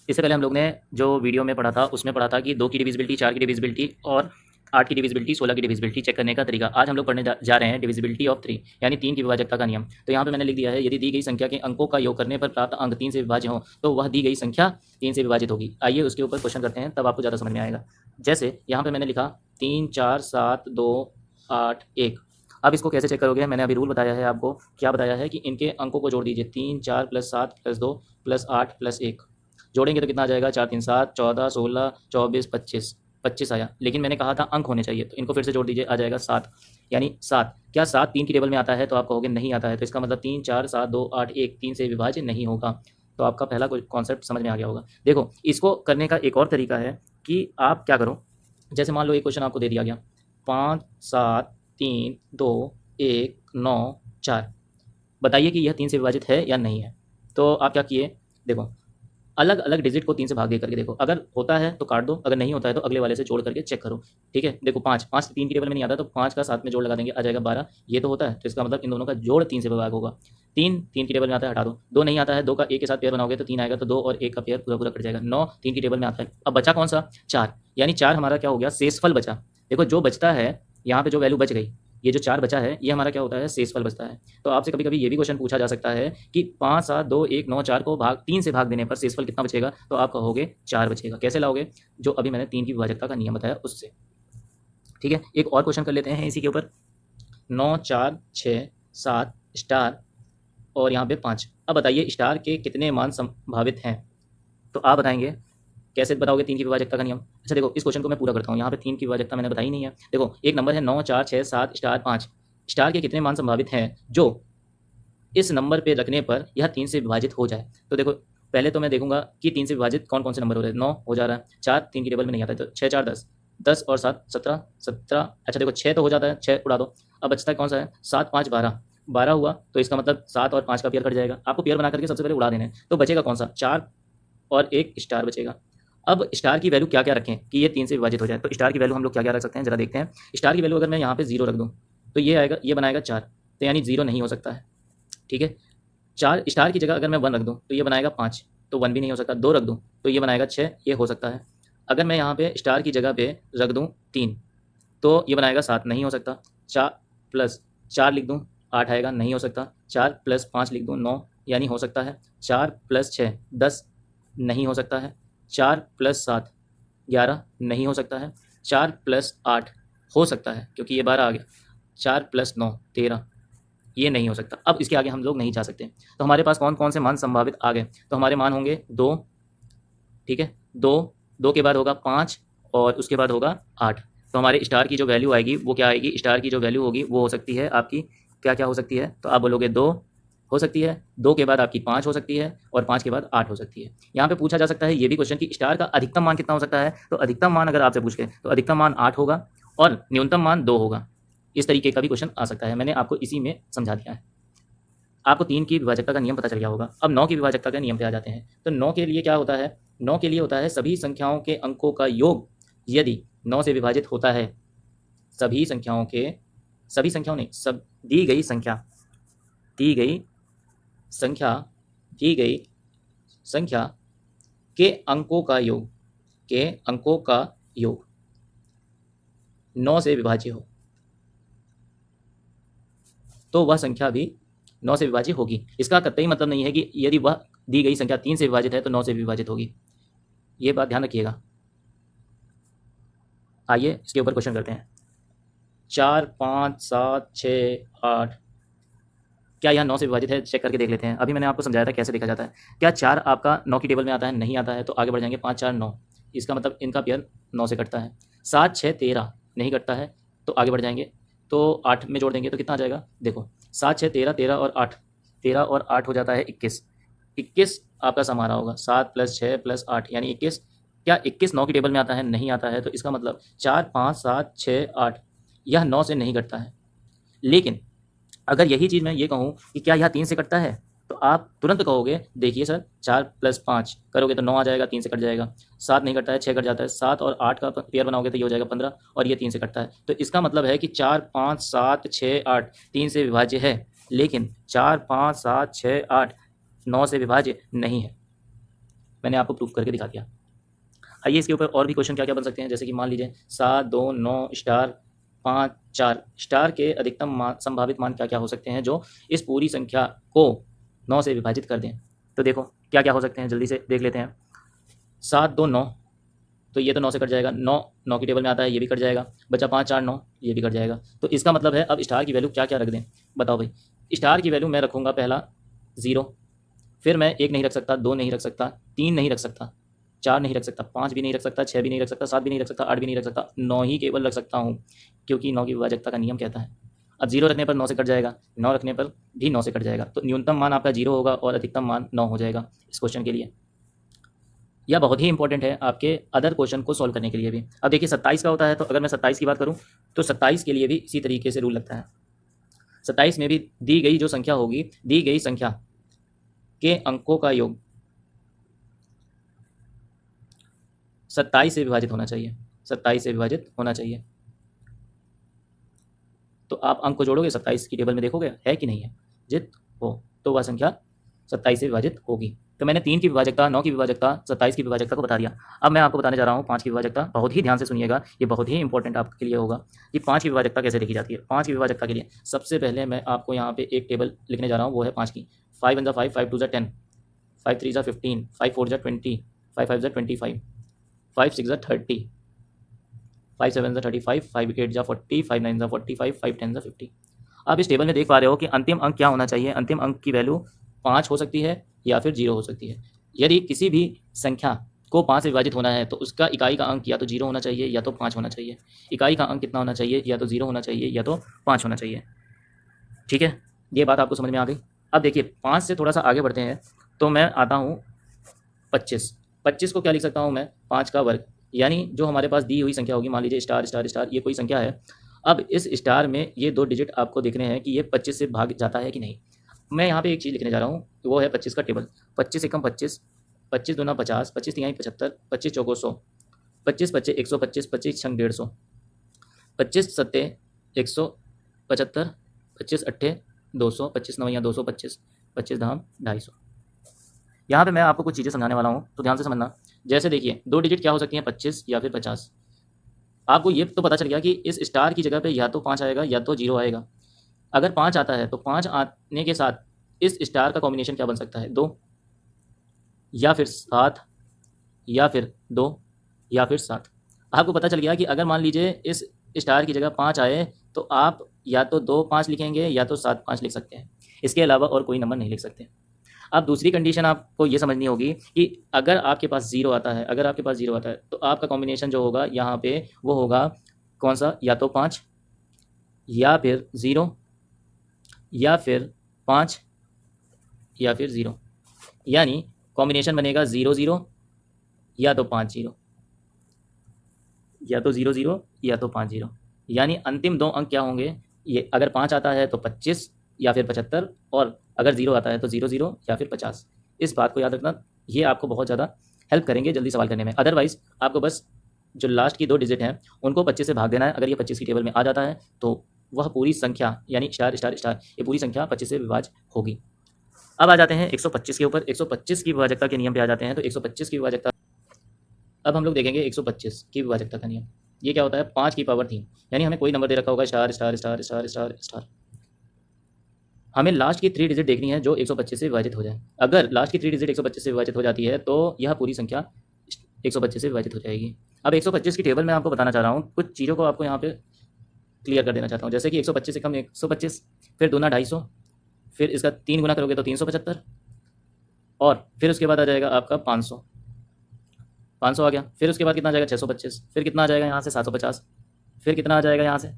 इससे पहले हम लोग ने जो वीडियो में पढ़ा था उसमें पढ़ा था कि 2 की डिविजिबिलिटी, 4 की डिविजिबिलिटी और 8 की डिविजिबिलिटी, 16 की डिविजिबिलिटी चेक करने का तरीका। आज हम लोग पढ़ने जा रहे हैं डिविजिबिलिटी ऑफ 3 यानी 3 की विभाजकता का नियम। तो यहाँ पे मैंने लिख दिया है, यदि दी गई संख्या के अंकों का योग करने पर प्राप्त अंक 3 से विभाज्य हो तो वह दी गई संख्या 3 से विभाजित होगी। आइए उसके ऊपर क्वेश्चन करते हैं, तब आपको ज़्यादा समझ में आएगा। जैसे यहाँ पे मैंने लिखा 3 4 7 2 8 1। अब इसको कैसे चेक करोगे? मैंने अभी रूल बताया है आपको। क्या बताया है कि इनके अंकों को जोड़ दीजिए, 3 4 + 7 + 2 + 8 + 1। जोड़ेंगे तो कितना आ जाएगा? 4 3 7 14 16 24 25 25 आया। लेकिन मैंने कहा था अंक होने चाहिए, तो इनको फिर से जोड़ दीजिए, आ जाएगा 7 यानी 7। क्या 7 3 की टेबल में आता है? तो आप कहोगे नहीं आता है। तो इसका मतलब 3 4 7 2 8 1 3 से विभाज्य नहीं होगा। तो आपका पहला कॉन्सेप्ट समझ में आ गया होगा। देखो, इसको करने का एक और तरीका है कि आप क्या करो, जैसे मान लो एक क्वेश्चन आपको दे दिया गया 5 7 3 2 1 9 4। बताइए कि यह 3 से विभाजित है या नहीं है। तो आप क्या किए, देखो अलग अलग डिजिट को 3 से भाग दे करके देखो, अगर होता है तो काट दो, अगर नहीं होता है तो अगले वाले से जोड़ करके चेक करो। ठीक है, देखो 5 5 3 की टेबल में नहीं आता, तो 5 का 7 में जोड़ लगा देंगे, आ जाएगा 12। ये तो होता है, तो इसका मतलब इन दोनों का जोड़ 3 से विभाग होगा। 3 3 की टेबल में आता है, हटा दो। 2 नहीं आता है, 2 का 1 के साथ पेयर बनाओगे तो 3 आएगा, तो 2 और 1 का पेयर पूरा पूरा कट जाएगा। 9 3 की टेबल में आता है। अब बचा कौन सा? 4, यानी 4 हमारा क्या हो गया? शेषफल बचा। देखो जो बचता है यहाँ पे, जो वैल्यू बच गई, ये जो 4 बचा है, ये हमारा क्या होता है? शेषफल बचता है। तो आपसे कभी कभी ये भी क्वेश्चन पूछा जा सकता है कि 5 7 2 1 9 4 को 3 से भाग देने पर शेषफल कितना बचेगा? तो आप कहोगे 4 बचेगा। कैसे लाओगे? जो अभी मैंने 3 की विभाजकता का नियम बताया उससे। ठीक है, एक और क्वेश्चन कर लेते हैं इसी के ऊपर। 9 4 6 7 स्टार और यहाँ पे 5। अब बताइए स्टार के कितने मान संभावित हैं? तो आप बताएंगे। कैसे बताओगे 3 की विभाजकता का नियम? अच्छा देखो, इस क्वेश्चन को मैं पूरा करता हूँ। यहाँ पे 3 की विभाजकता मैंने बताई नहीं है। देखो एक नंबर है 9 4 6 7 स्टार 5। स्टार के कितने मान संभावित हैं जो इस नंबर पे रखने पर यह 3 से विभाजित हो जाए? तो देखो पहले तो मैं देखूंगा कि 3 से विभाजित कौन कौन से नंबर हो रहे हैं। 9 हो जा रहा है, 4 3 की टेबल में नहीं आता है, तो 6 4 10, 10 और 7 17 17। अच्छा देखो 6 तो हो जाता है, 6 उड़ा दो। अब बचता है कौन सा है? 7 5 12, 12 हुआ, तो इसका मतलब 7 और 5 का पेयर कट जाएगा। आपको पेयर बना करके सबसे पहले उड़ा देना है। तो बचेगा कौन सा? 4 और एक स्टार बचेगा। अब स्टार की वैल्यू क्या क्या रखें कि ये 3 से विभाजित हो जाए? तो स्टार की वैल्यू हम लोग क्या क्या रख सकते हैं, जरा देखते हैं। स्टार की वैल्यू अगर मैं यहाँ पे 0 रख दूँ तो ये आएगा, ये बनाएगा 4, तो यानी 0 नहीं हो सकता है। ठीक है, 4 स्टार की जगह अगर मैं 1 रख दूँ तो ये बनाएगा 5, तो 1 भी नहीं हो सकता। 2 रख दूँ तो ये बनाएगा 6, ये हो सकता है। अगर मैं यहाँ पे स्टार की जगह पे रख दूँ 3 तो ये बनाएगा 7, नहीं हो सकता। 4 प्लस 4 लिख दूँ 8 आएगा, नहीं हो सकता। 4 प्लस 5 लिख दूँ 9, यानी हो सकता है। 4 प्लस 6 10, नहीं हो सकता है। 4 प्लस 7 11, नहीं हो सकता है। 4 प्लस 8 हो सकता है क्योंकि ये 12 आ गया। 4 प्लस 9 13, ये नहीं हो सकता। अब इसके आगे हम लोग नहीं जा सकते। तो हमारे पास कौन कौन से मान संभावित आ गए? तो हमारे मान होंगे 2। ठीक है, 2 2 के बाद होगा 5 और उसके बाद होगा 8। तो हमारे स्टार की जो वैल्यू आएगी वो क्या आएगी? स्टार की जो वैल्यू होगी वो हो सकती है आपकी, क्या क्या हो सकती है? तो आप बोलोगे 2 हो सकती है, 2 के बाद आपकी 5 हो सकती है और 5 के बाद 8 हो सकती है। यहाँ पे पूछा जा सकता है ये भी क्वेश्चन कि स्टार का अधिकतम मान कितना हो सकता है? तो अधिकतम मान अगर आपसे पूछ ले तो अधिकतम मान 8 होगा और न्यूनतम मान 2 होगा। इस तरीके का भी क्वेश्चन आ सकता है। मैंने आपको इसी में समझा दिया है। आपको 3 की विभाजकता का नियम पता चल गया होगा। अब 9 की विभाजकता के नियम पे आ जाते हैं। तो 9 के लिए क्या होता है? 9 के लिए होता है सभी संख्याओं के अंकों का योग यदि 9 से विभाजित होता है। सभी संख्याओं के, सभी संख्याओं नहीं, सब दी गई संख्या, दी गई संख्या, दी गई संख्या के अंकों का योग, के अंकों का योग 9 से विभाज्य हो तो वह संख्या भी 9 से विभाज्य होगी। इसका कतई मतलब नहीं है कि यदि वह दी गई संख्या 3 से विभाजित है तो 9 से विभाजित होगी। ये बात ध्यान रखिएगा। आइए इसके ऊपर क्वेश्चन करते हैं। 4 5 7 6 8, क्या यह 9 से विभाजित है? चेक करके देख लेते हैं। अभी मैंने आपको समझाया था कैसे देखा जाता है। क्या 4 आपका 9 की टेबल में आता है? नहीं आता है, तो आगे बढ़ जाएंगे। 5 4 9, इसका मतलब इनका पेयर 9 से कटता है। 7 6 13, नहीं कटता है, तो आगे बढ़ जाएंगे। तो 8 में जोड़ देंगे तो कितना आ जाएगा? देखो 7 6 13, 13 और 8, 13 और 8 हो जाता है 21। 21 आपका सम आ रहा होगा। 7 + 6 + 8 यानी 21। क्या 21 9 की टेबल में आता है? नहीं आता है, तो इसका मतलब 4 5 7 6 8 यह 9 से नहीं कटता है। लेकिन अगर यही चीज़ मैं ये कहूँ कि क्या यह 3 से कटता है, तो आप तुरंत कहोगे देखिए सर 4 + 5 करोगे तो 9 आ जाएगा, 3 से कट जाएगा। 7 नहीं कटता है, 6 कट जाता है। 7 और 8 का पेयर बनाओगे तो ये हो जाएगा 15 और ये 3 से कटता है। तो इसका मतलब है कि 4 5 7 6 8 3 से विभाज्य है, लेकिन 4 5 7 6 8 9 से विभाज्य नहीं है। मैंने आपको प्रूफ करके दिखा दिया। आइए इसके ऊपर और भी क्वेश्चन क्या क्या बन सकते हैं, जैसे कि मान लीजिए 7, 2, 9 स्टार 5, 4 स्टार के अधिकतम संभावित मान क्या क्या हो सकते हैं जो इस पूरी संख्या को 9 से विभाजित कर दें। तो देखो क्या क्या हो सकते हैं, जल्दी से देख लेते हैं। 7, 2, 9, तो ये तो 9 से कट जाएगा, 9 9 की टेबल में आता है, ये भी कट जाएगा। बचा 5, 4, 9, ये भी कट जाएगा। तो इसका मतलब है अब स्टार की वैल्यू क्या क्या रख दें, बताओ भाई। स्टार की वैल्यू मैं रखूँगा पहला 0, फिर मैं 1 नहीं रख सकता, 2 नहीं रख सकता, 3 नहीं रख सकता, 4 नहीं रख सकता, 5 भी नहीं रख सकता, 6 भी नहीं रख सकता, 7 भी नहीं रख सकता, 8 भी नहीं रख सकता, 9 ही केवल रख सकता हूँ, क्योंकि 9 की विभाजकता का नियम कहता है। अब 0 रखने पर 9 से कट जाएगा, 9 रखने पर भी 9 से कट जाएगा, तो न्यूनतम मान आपका 0 होगा और अधिकतम मान 9 हो जाएगा इस क्वेश्चन के लिए। यह बहुत ही इंपॉर्टेंट है आपके अदर क्वेश्चन को सॉल्व करने के लिए भी। अब देखिए 27 का होता है, तो अगर मैं 27 की बात करूँ तो 27 के लिए भी इसी तरीके से रूल लगता है। 27 में भी दी गई जो संख्या होगी, दी गई संख्या के अंकों का योग 27 से विभाजित होना चाहिए, 27 से विभाजित होना चाहिए। तो आप अंक को जोड़ोगे, 27 की टेबल में देखोगे है कि नहीं है, जित हो तो वह संख्या 27 से विभाजित होगी। तो मैंने 3 की विभाजकता, 9 की विभाजकता, 27 की विभाजकता को बता दिया। अब मैं आपको बताने जा रहा हूँ 5 की विभाजकता। बहुत ही ध्यान से सुनिएगा, ये बहुत ही इंपॉर्टेंट आपके लिए होगा कि 5 की विभाजकता कैसे लिखी जाती है। 5 की विभाजकता के लिए सबसे पहले मैं आपको यहाँ पे एक टेबल लिखने जा रहा हूँ, वो है 5 की। 5 1 5, 5 2 10, 5 3 15, 5 4 20, 5 5 25, 5 6 30, 5 7 35, 5 8 40, 5 9 45, 5 10 50। आप इस टेबल में देख पा रहे हो कि अंतिम अंक क्या होना चाहिए। अंतिम अंक की वैल्यू 5 हो सकती है या फिर 0 हो सकती है। यदि किसी भी संख्या को 5 से विभाजित होना है तो उसका इकाई का अंक या तो 0 होना चाहिए या तो 5 होना चाहिए। इकाई का अंक कितना होना चाहिए, या तो 0 होना चाहिए या तो 5 होना चाहिए। ठीक है, ये बात आपको समझ में आ गई। अब देखिए 5 से थोड़ा सा आगे बढ़ते हैं, तो मैं आता हूँ 25। 25 को क्या लिख सकता हूँ मैं, 5 का वर्ग, यानी जो हमारे पास दी हुई संख्या होगी, मान लीजिए स्टार स्टार स्टार, ये कोई संख्या है। अब इस स्टार में ये 2 डिजिट आपको देखने हैं कि ये 25 से भाग जाता है कि नहीं। मैं यहाँ पे एक चीज़ लिखने जा रहा हूँ, वो है 25 का टेबल। 25 एकम 25, 25 दूना 50, 25 तिहाई 75, 25 चौको 100, 25 पच्चे 125, 25 छंग 150, 25 सत्ते 175, 25 अट्ठे 200, 25 नवैया 225, 25 धाम 250। यहाँ पे मैं आपको कुछ चीज़ें समझाने वाला हूँ, तो ध्यान से समझना। जैसे देखिए 2 डिजिट क्या हो सकती हैं, 25 या फिर 50। आपको ये तो पता चल गया कि इस स्टार की जगह पे या तो 5 आएगा या तो 0 आएगा। अगर 5 आता है तो 5 आने के साथ इस स्टार का कॉम्बिनेशन क्या बन सकता है, 2 या फिर 7 या फिर 2 या फिर 7। आपको पता चल गया कि अगर मान लीजिए इस स्टार की जगह 5 आए तो आप या तो 2 5 लिखेंगे या तो 7 5 लिख सकते हैं। इसके अलावा और कोई नंबर नहीं लिख सकते। अब दूसरी कंडीशन आपको ये समझनी होगी कि अगर आपके पास 0 आता है, अगर आपके पास 0 आता है तो आपका कॉम्बिनेशन जो होगा यहाँ पे वो होगा कौन सा, या तो 5 या फिर 0 या फिर 5 या फिर 0, यानी कॉम्बिनेशन बनेगा 0 0 या तो 5 0, या तो 0 0 या तो 5 0। यानी अंतिम 2 अंक क्या होंगे, ये अगर 5 आता है तो 25 या फिर 75, और अगर 0 आता है तो 0 0 या फिर 50। इस बात को याद रखना, ये आपको बहुत ज़्यादा हेल्प करेंगे जल्दी सवाल करने में। अदरवाइज़ आपको बस जो लास्ट की 2 डिजिट हैं उनको 25 से भाग देना है। अगर ये 25 की टेबल में आ जाता है तो वह पूरी संख्या, यानी स्टार स्टार स्टार, ये पूरी संख्या 25 से विभाज्य होगी। अब आ जाते हैं 125 के ऊपर। 125 की विभाजकता के नियम पे आ जाते हैं। तो 125 की विभाजकता, अब हम लोग देखेंगे 125 की विभाजकता का नियम। ये क्या होता है, 5 की पावर 3, यानी हमें कोई नंबर दे रखा होगा star star star star star star. हमें लास्ट की 3 डिजिट देखनी है जो 125 से विभाजित हो जाए। अगर लास्ट की 3 डिजिट 125 से विभाजित हो जाती है तो यह पूरी संख्या 125 से विभाजित हो जाएगी। अब 125 की टेबल में आपको बताना चाह रहा हूँ, कुछ चीज़ों को आपको यहाँ पे क्लियर कर देना चाहता हूँ। जैसे कि 125 से कम 125, फिर दूना 250, फिर इसका 3 गुना करोगे तो 375, और फिर उसके बाद आ जाएगा आपका 500। 500 आ गया, फिर उसके बाद कितना आ जाएगा 625, फिर कितना आ जाएगा यहाँ से 750, फिर कितना आ जाएगा यहाँ से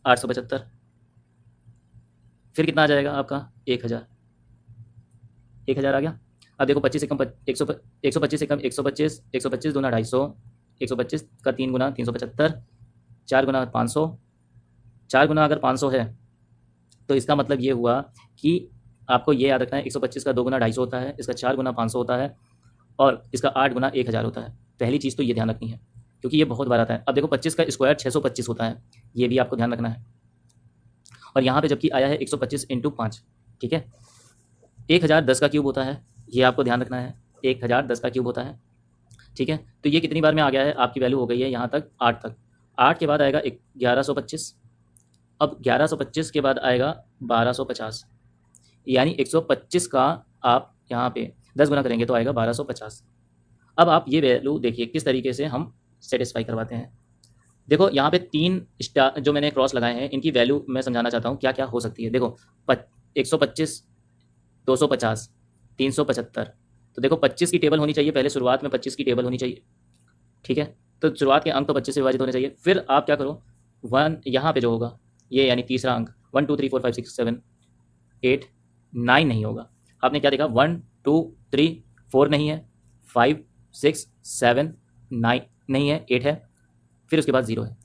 875, फिर कितना आ जाएगा आपका 1000। 1000 आ गया। अब देखो 25 से कम 125 से कम 125, 125 दूना 250, 125 का 3 गुना 375, 4 गुना 500, 4 गुना अगर 500 है तो इसका मतलब ये हुआ कि आपको ये याद रखना है 125 का 2 गुना 250 होता है, इसका 4 गुना 500 होता है, और इसका 8 गुना 1000 होता है। पहली चीज़ तो ये ध्यान रखनी है क्योंकि ये बहुत बार आता है। अब देखो 25 का स्क्वायर 625 होता है, ये भी आपको ध्यान रखना है। और यहाँ पे जबकि आया है 125 × 5, ठीक है। 1000 10 का क्यूब होता है, ये आपको ध्यान रखना है। 1010 का क्यूब होता है। ठीक है, तो ये कितनी बार में आ गया है, आपकी वैल्यू हो गई है यहाँ तक 8 तक। 8 के बाद आएगा 1125, अब 1125 के बाद आएगा 1250, यानी 125 का आप यहाँ पे 10 गुना करेंगे तो आएगा 1250। अब आप ये वैल्यू देखिए किस तरीके से हम सेटिस्फाई करवाते हैं। देखो यहाँ पे 3 स्टार जो मैंने क्रॉस लगाए हैं, इनकी वैल्यू मैं समझाना चाहता हूँ क्या क्या हो सकती है। देखो 125, 250, 375। तो देखो 25 की टेबल होनी चाहिए, पहले शुरुआत में 25 की टेबल होनी चाहिए। ठीक है, तो शुरुआत के अंक तो 25 से विभाजित होने चाहिए। फिर आप क्या करो, 1 यहाँ पे जो होगा ये यानी तीसरा अंक 1 2 3 4 5 6 7 8 9 नहीं होगा। आपने क्या देखा, 1 2 3 4 नहीं है, 5 6 7 9 नहीं है, 8 है, फिर उसके बाद 0 है।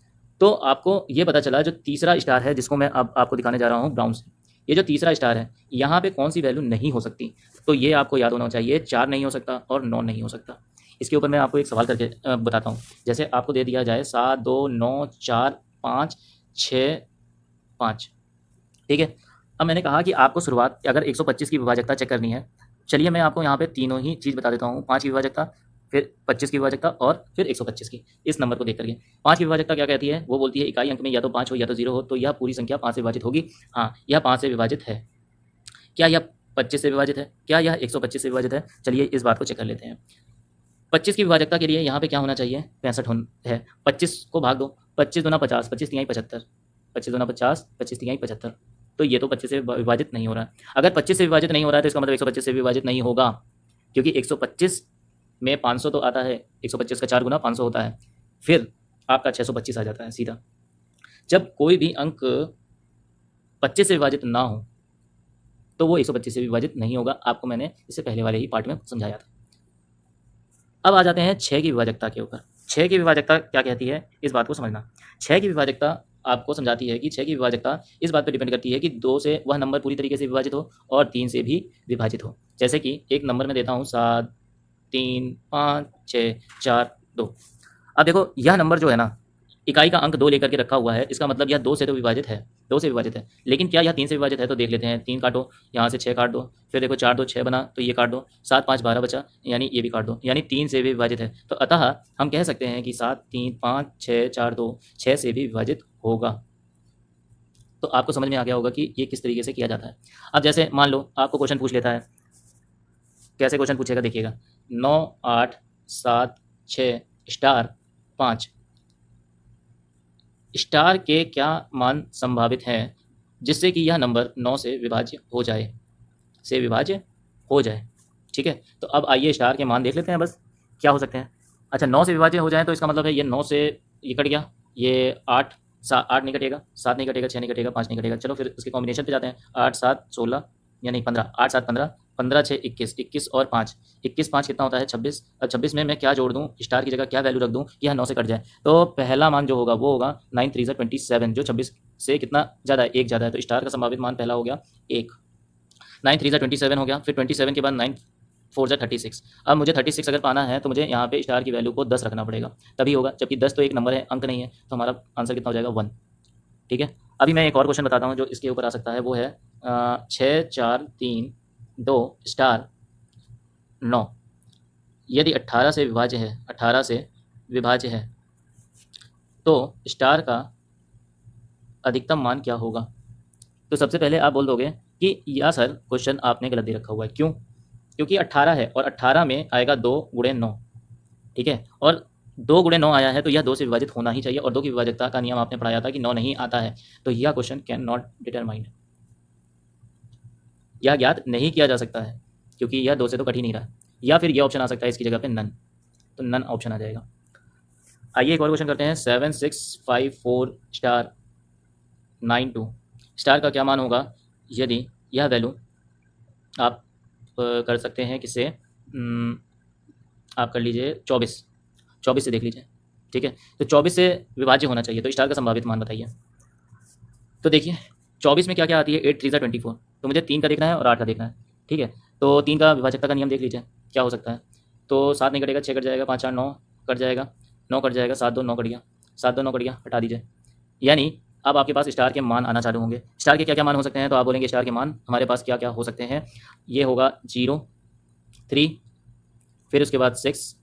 तो आपको ये पता चला जो तीसरा स्टार है जिसको मैं अब आपको दिखाने जा रहा हूँ ब्राउन से, ये जो तीसरा स्टार है यहाँ पे कौन सी वैल्यू नहीं हो सकती। तो ये आपको याद होना चाहिए, 4 नहीं हो सकता और 9 नहीं हो सकता। इसके ऊपर मैं आपको एक सवाल करके बताता हूँ। जैसे आपको दे दिया जाए 7 2 9 4 5 6 5। ठीक है, अब मैंने कहा कि आपको शुरुआत अगर 125 की विभाजकता चेक करनी है, चलिए मैं आपको यहाँ पे तीनों ही चीज़ बता देता हूँ। 5 की विभाजकता, फिर 25 की विभाजकता और फिर 125 की। इस नंबर को देख करके 5 की विभाजकता क्या कहती है, वो बोलती है इकाई अंक में या तो 5 हो या तो 0 हो, तो यह पूरी संख्या 5 से विभाजित होगी। हाँ, यह 5 से विभाजित है। क्या यह 25 से विभाजित है, क्या यह 125 से विभाजित है, चलिए इस बात को चेक कर लेते हैं। 25 की विभाजकता के लिए यहाँ पे क्या होना चाहिए, 65 है। 25 को भाग दो, 25 दूना 50, 25 तिहाई 75, 25 दूना 50, 25 तिहाई 75। तो ये तो 25 से विभाजित नहीं हो रहा है। अगर 25 से विभाजित नहीं हो रहा है तो इसका मतलब 125 से विभाजित नहीं होगा, क्योंकि 125 में 500 तो आता है, 125 का 4 गुना 500 होता है, फिर आपका 625 आ जाता है सीधा। जब कोई भी अंक 25 से विभाजित ना हो तो वो 125 से विभाजित नहीं होगा। आपको मैंने इससे पहले वाले ही पार्ट में समझाया था। अब आ जाते हैं 6 की विभाजकता के ऊपर। 6 की विभाजकता क्या कहती है, इस बात को समझना। 6 की विभाजकता आपको समझाती है कि 6 की विभाजकता इस बात पर डिपेंड करती है कि 2 से वह नंबर पूरी तरीके से विभाजित हो और 3 से भी विभाजित हो। जैसे कि एक नंबर में देता हूँ 7 3 5 6 4 2। अब देखो यह नंबर जो है ना, इकाई का अंक 2 लेकर के रखा हुआ है, इसका मतलब यह 2 से तो विभाजित है, 2 से विभाजित है। लेकिन क्या यह 3 से विभाजित है, तो देख लेते हैं। 3 काटो, यहाँ से 6 काट दो, फिर देखो 4 2 6 बना तो ये काट दो, 7 5 12 बचा, यानी ये भी काट दो, यानी 3 से भी विभाजित है। तो अतः हम कह सकते हैं कि 7 3 5 6 4 2 6 से भी विभाजित होगा। तो आपको समझ में आ गया होगा कि ये किस तरीके से किया जाता है। अब जैसे मान लो आपको क्वेश्चन पूछ लेता है, कैसे क्वेश्चन पूछेगा देखिएगा, 9 8 7 6 स्टार 5 स्टार के क्या मान संभावित हैं जिससे कि यह नंबर 9 से विभाज्य हो जाए, से विभाज्य हो जाए। ठीक है, तो अब आइए स्टार के मान देख लेते हैं बस क्या हो सकते हैं। अच्छा, 9 से विभाज्य हो जाए तो इसका मतलब है ये 9 से ये कट गया, ये 8 8 नहीं कटेगा, 7 नहीं कटेगा, 6 नहीं कटेगा, 5 नहीं कटेगा। चलो फिर इसके कॉम्बिनेशन पे जाते हैं। 8 7 16 यानी 15, 8 7 15, 15 6 21, 21 और 5, 21 5 कितना होता है 26। अब 26 में मैं क्या जोड़ दूं, स्टार की जगह क्या वैल्यू रख दूं कि यह 9 से कट जाए। तो पहला मान जो होगा वो होगा 9 3 27, जो 26 से कितना ज़्यादा है, 1 ज़्यादा है। तो स्टार का संभावित मान पहला हो गया 1, 9 3 27 हो गया। फिर 27 के बाद 9 4 36। अब मुझे 36 अगर पाना है तो मुझे यहाँ पे स्टार की वैल्यू को 10 रखना पड़ेगा, तभी होगा। जबकि 10 तो एक नंबर है, अंक नहीं है, तो हमारा आंसर कितना हो जाएगा 1। ठीक है, अभी मैं एक और क्वेश्चन बताता हूँ जो इसके ऊपर आ सकता है। वो है 6 4 3 2 स्टार 9 यदि 18 से विभाज्य है, 18 से विभाज्य है तो स्टार का अधिकतम मान क्या होगा। तो सबसे पहले आप बोल दोगे कि या सर क्वेश्चन आपने गलत दे रखा हुआ है। क्यों? क्योंकि 18 है और 18 में आएगा 2 गुणे 9। ठीक है, और 2 गुणे 9 आया है तो यह 2 से विभाजित होना ही चाहिए, और 2 की विभाजकता का नियम आपने पढ़ाया था कि 9 नहीं आता है। तो यह क्वेश्चन कैन नॉट डिटरमाइंड, यह ज्ञात नहीं किया जा सकता है क्योंकि यह 2 से तो कट ही नहीं रहा है। या फिर यह ऑप्शन आ सकता है इसकी जगह पे नन, तो नन ऑप्शन आ जाएगा। आइए एक और क्वेश्चन करते हैं। 7 6 5 4 स्टार 9 2 स्टार का क्या मान होगा यदि यह वैल्यू आप कर सकते हैं किससे, आप कर लीजिए 24 से देख लीजिए। ठीक है, तो 24 से विभाज्य होना चाहिए, तो स्टार का संभावित मान बताइए। तो देखिए 24 में क्या क्या आती है, 8 3 24, तो मुझे 3 का देखना है और 8 का देखना है। ठीक है, तो 3 का विभाजकता का नियम देख लीजिए क्या हो सकता है। तो 7 नहीं कटेगा, 6 कट जाएगा, 5 4 9 कट जाएगा, 9 कट जाएगा, 7 2 9 कट गया, 7 2 9 कट गया, हटा दीजिए। यानी अब आपके पास स्टार के मान आना चालू होंगे। स्टार के क्या क्या मान हो सकते हैं, तो आप बोलेंगे स्टार के मान हमारे पास क्या क्या हो सकते हैं। ये होगा 0 3 फिर उसके बाद 6,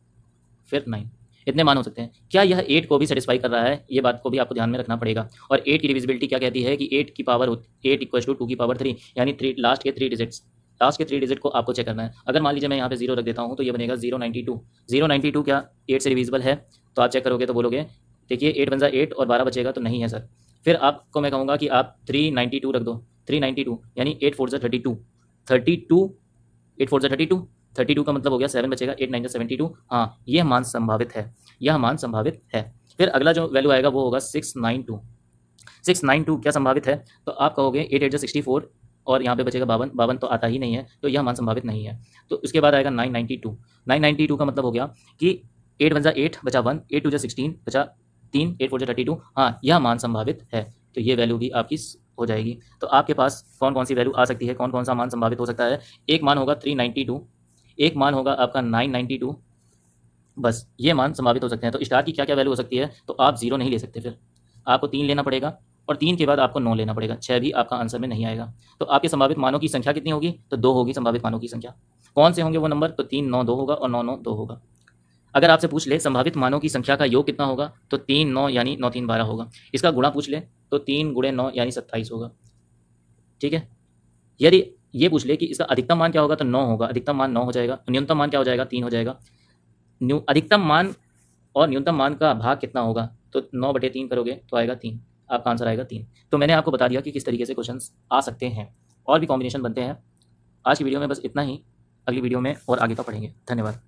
फिर 9, इतने मान हो सकते हैं। क्या यह 8 को भी सेटिस्फाई कर रहा है, ये बात को भी आपको ध्यान में रखना पड़ेगा। और 8 की डिविजिबिलिटी क्या कहती है कि 8 की पावर 8 इक्वल टू 2 की पावर 3, यानी लास्ट के 3 डिजिट को आपको चेक करना है। अगर मान लीजिए मैं यहाँ पे 0 रख देता हूँ तो ये बनेगा 092। 092 क्या 8 से डिविजिबल है? तो आप चेक करोगे तो बोलोगे देखिए 8 बन 8 और 12 बचेगा, तो नहीं है सर। फिर आपको मैं कहूँगा कि आप 392 रख दो। 392 यानी 8 4 32, 32 8 4 32, 32 का मतलब हो गया 7 बचेगा, 8 9 72। हाँ, यह मान संभावित है, यह मान संभावित है। फिर अगला जो वैल्यू आएगा वो होगा 692। 692 क्या संभावित है? तो आप कहोगे 8 8 64 और यहाँ पे बचेगा 52, 52 तो आता ही नहीं है, तो यह मान संभावित नहीं है। तो उसके बाद आएगा 992। 992 का मतलब हो गया कि 8 बन 8 बचा 1, 8 2 16 बचा 3, 8 4 32। हाँ, यह मान संभावित है, तो ये वैल्यू भी आपकी हो जाएगी। तो आपके पास कौन कौन सी वैल्यू आ सकती है, कौन कौन सा मान संभावित हो सकता है? एक मान होगा 392, एक मान होगा आपका 992, बस ये मान संभावित हो सकते हैं। तो स्टार की क्या क्या वैल्यू हो सकती है? तो आप 0 नहीं ले सकते, फिर आपको 3 लेना पड़ेगा और 3 के बाद आपको 9 लेना पड़ेगा, 6 भी आपका आंसर में नहीं आएगा। तो आपके संभावित मानों की संख्या कितनी होगी? तो 2 होगी संभावित मानों की संख्या। कौन से होंगे वो नंबर? तो 3 9 2 होगा और 9 9 2 होगा। अगर आपसे पूछ ले संभावित मानों की संख्या का योग कितना होगा, तो 3 9 यानी 9 3 12 होगा। इसका गुणा पूछ ले तो 3 गुणे 9 यानी 27 होगा। ठीक है, यदि ये पूछ ले कि इसका अधिकतम मान क्या होगा, तो 9 होगा, अधिकतम मान 9 हो जाएगा। न्यूनतम मान क्या हो जाएगा? 3 हो जाएगा। अधिकतम मान और न्यूनतम मान का भाग कितना होगा, तो 9/3 करोगे तो आएगा 3, आपका आंसर आएगा 3। तो मैंने आपको बता दिया कि किस तरीके से क्वेश्चंस आ सकते हैं, और भी कॉम्बिनेशन बनते हैं। आज की वीडियो में बस इतना ही, अगली वीडियो में और आगे का पढ़ेंगे। धन्यवाद।